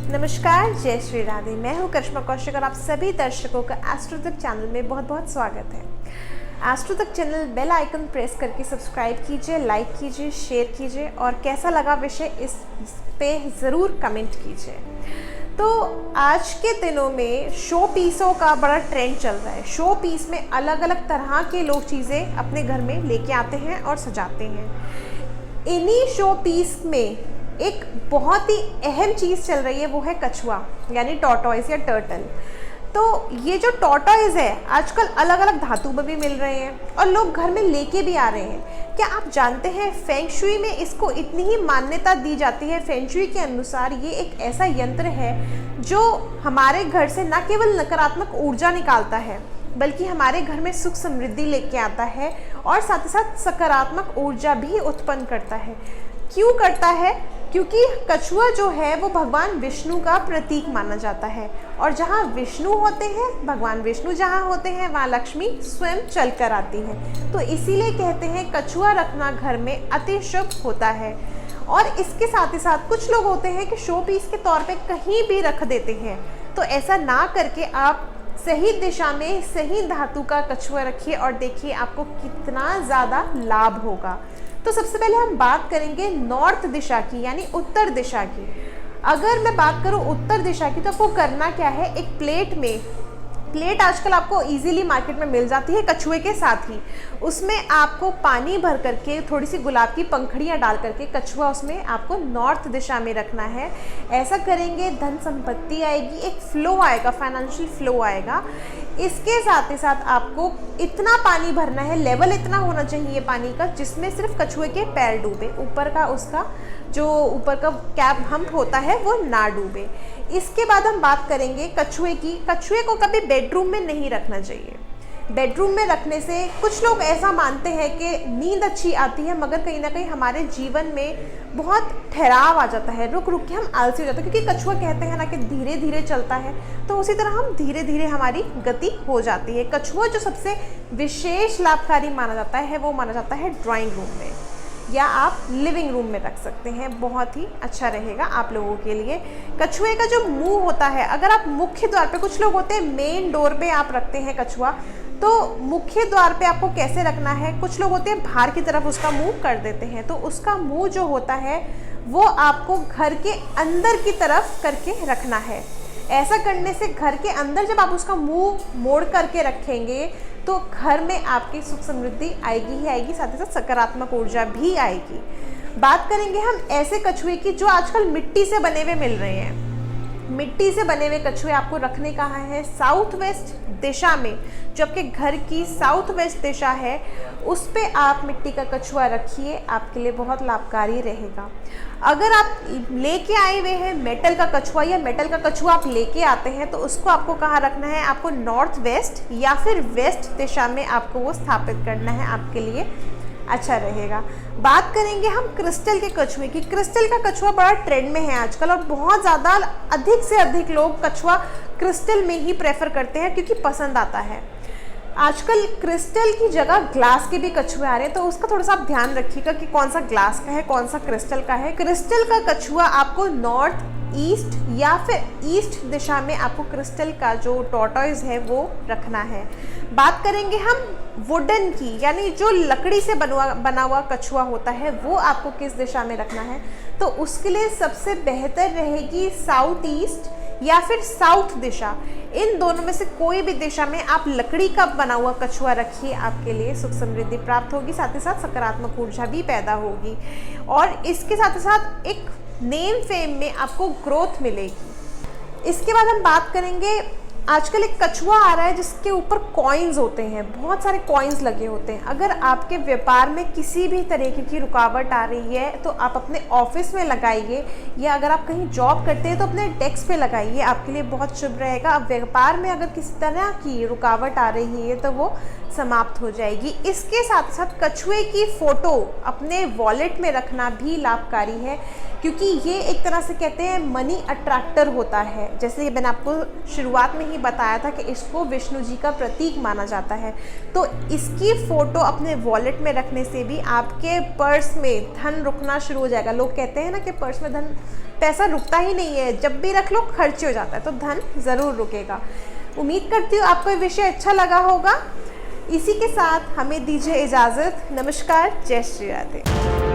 नमस्कार, जय श्री राधे। मैं हूँ करिश्मा कौशिक और आप सभी दर्शकों का एस्ट्रोतक चैनल में बहुत बहुत स्वागत है। Astrotak channel bell icon press करके सब्सक्राइब कीजिए, लाइक कीजिए, शेयर कीजिए और कैसा लगा विषय इस पे ज़रूर कमेंट कीजिए। तो आज के दिनों में शो पीसों का बड़ा ट्रेंड चल रहा है। शो पीस में अलग अलग तरह के लोग चीज़ें अपने घर में लेके आते हैं और सजाते हैं। इन्हीं शो पीस में एक बहुत ही अहम चीज़ चल रही है, वो है कछुआ यानी टॉर्टॉइस या टर्टल। तो ये जो टॉर्टॉइस है आजकल अलग अलग धातु में भी मिल रहे हैं और लोग घर में लेके भी आ रहे हैं। क्या आप जानते हैं फेंग शुई में इसको इतनी ही मान्यता दी जाती है। फेंग शुई के अनुसार ये एक ऐसा यंत्र है जो हमारे घर से न केवल नकारात्मक ऊर्जा निकालता है बल्कि हमारे घर में सुख समृद्धि लेके आता है और साथ ही साथ सकारात्मक ऊर्जा भी उत्पन्न करता है। क्यों करता है? क्योंकि कछुआ जो है वो भगवान विष्णु का प्रतीक माना जाता है और जहाँ विष्णु होते हैं, भगवान विष्णु जहाँ होते हैं वहाँ लक्ष्मी स्वयं चल कर आती है। तो इसीलिए कहते हैं कछुआ रखना घर में अति शुभ होता है। और इसके साथ ही साथ कुछ लोग होते हैं कि शो पीस के तौर पे कहीं भी रख देते हैं। तो ऐसा ना करके आप सही दिशा में सही धातु का कछुआ रखिए और देखिए आपको कितना ज़्यादा लाभ होगा। तो सबसे पहले हम बात करेंगे नॉर्थ दिशा की यानी उत्तर दिशा की। अगर मैं बात करूं उत्तर दिशा की तो आपको करना क्या है, एक प्लेट आजकल आपको इजीली मार्केट में मिल जाती है कछुए के साथ ही। उसमें आपको पानी भर करके थोड़ी सी गुलाब की पंखड़ियाँ डाल करके कछुआ उसमें आपको नॉर्थ दिशा में रखना है। ऐसा करेंगे धन संपत्ति आएगी, एक फ्लो आएगा, फाइनेंशियल फ्लो आएगा। इसके साथ ही साथ आपको इतना पानी भरना है, लेवल इतना होना चाहिए पानी का जिसमें सिर्फ कछुए के पैर डूबे, ऊपर का उसका जो ऊपर का कैप हम्प होता है वो ना डूबे। इसके बाद हम बात करेंगे कछुए की। कछुए को कभी बेडरूम में नहीं रखना चाहिए। बेडरूम में रखने से कुछ लोग ऐसा मानते हैं कि नींद अच्छी आती है, मगर कहीं ना कहीं हमारे जीवन में बहुत ठहराव आ जाता है, रुक रुक के हम आलसी हो जाते हैं। क्योंकि कछुआ कहते हैं ना कि धीरे धीरे चलता है, तो उसी तरह हम धीरे धीरे हमारी गति हो जाती है। कछुआ जो सबसे विशेष लाभकारी माना जाता है वो माना जाता है ड्राइंग रूम में या आप लिविंग रूम में रख सकते हैं, बहुत ही अच्छा रहेगा आप लोगों के लिए। कछुए का जो मुंह होता है, अगर आप मुख्य द्वार पे, कुछ लोग होते हैं मेन डोर पे आप रखते हैं कछुआ, तो मुख्य द्वार पे आपको कैसे रखना है, कुछ लोग होते हैं बाहर की तरफ उसका मुंह कर देते हैं। तो उसका मुंह जो होता है वो आपको घर के अंदर की तरफ करके रखना है। ऐसा करने से घर के अंदर जब आप उसका मुंह मोड़ करके रखेंगे तो घर में आपकी सुख समृद्धि आएगी ही आएगी, साथ ही साथ सकारात्मक ऊर्जा भी आएगी। बात करेंगे हम ऐसे कछुए की जो आजकल मिट्टी से बने हुए मिल रहे हैं। मिट्टी से बने हुए कछुए आपको रखने कहाँ है? साउथ वेस्ट दिशा में। जो आपके घर की साउथ वेस्ट दिशा है उस पे आप मिट्टी का कछुआ रखिए, आपके लिए बहुत लाभकारी रहेगा। अगर आप लेके आए हुए हैं मेटल का कछुआ या मेटल का कछुआ आप लेके आते हैं तो उसको आपको कहाँ रखना है? आपको नॉर्थ वेस्ट या फिर वेस्ट दिशा में आपको वो स्थापित करना है, आपके लिए अच्छा रहेगा। बात करेंगे हम क्रिस्टल के कछुए की। क्रिस्टल का कछुआ बड़ा ट्रेंड में है आजकल और बहुत ज़्यादा अधिक से अधिक लोग कछुआ क्रिस्टल में ही प्रेफर करते हैं क्योंकि पसंद आता है। आजकल क्रिस्टल की जगह ग्लास के भी कछुए आ रहे हैं, तो उसका थोड़ा सा आप ध्यान रखिएगा कि कौन सा ग्लास का है, कौन सा क्रिस्टल का है। क्रिस्टल का कछुआ आपको नॉर्थ ईस्ट या फिर ईस्ट दिशा में आपको क्रिस्टल का जो टॉर्टॉइस है वो रखना है। बात करेंगे हम वुडन की, यानी जो लकड़ी से बना हुआ कछुआ होता है वो आपको किस दिशा में रखना है? तो उसके लिए सबसे बेहतर रहेगी साउथ ईस्ट या फिर साउथ दिशा। इन दोनों में से कोई भी दिशा में आप लकड़ी का बना हुआ कछुआ रखिए, आपके लिए सुख समृद्धि प्राप्त होगी, साथ ही साथ सकारात्मक ऊर्जा भी पैदा होगी और इसके साथ ही साथ एक नेम फेम में आपको ग्रोथ मिलेगी। इसके बाद हम बात करेंगे, आजकल एक कछुआ आ रहा है जिसके ऊपर कॉइन्स होते हैं, बहुत सारे कॉइन्स लगे होते हैं। अगर आपके व्यापार में किसी भी तरीके की रुकावट आ रही है तो आप अपने ऑफिस में लगाइए या अगर आप कहीं जॉब करते हैं तो अपने डेस्क पे लगाइए, आपके लिए बहुत शुभ रहेगा। अब व्यापार में अगर किसी तरह की रुकावट आ रही है तो वो समाप्त हो जाएगी। इसके साथ साथ कछुए की फ़ोटो अपने वॉलेट में रखना भी लाभकारी है, क्योंकि ये एक तरह से कहते हैं मनी अट्रैक्टर होता है। जैसे मैंने आपको शुरुआत में ही बताया था कि इसको विष्णु जी का प्रतीक माना जाता है, तो इसकी फ़ोटो अपने वॉलेट में रखने से भी आपके पर्स में धन रुकना शुरू हो जाएगा। लोग कहते हैं ना कि पर्स में पैसा रुकता ही नहीं है, जब भी रख लो खर्च हो जाता है, तो धन ज़रूर रुकेगा। उम्मीद करती हूँ आपको ये विषय अच्छा लगा होगा। इसी के साथ हमें दीजिए इजाज़त। नमस्कार, जय श्री राधे।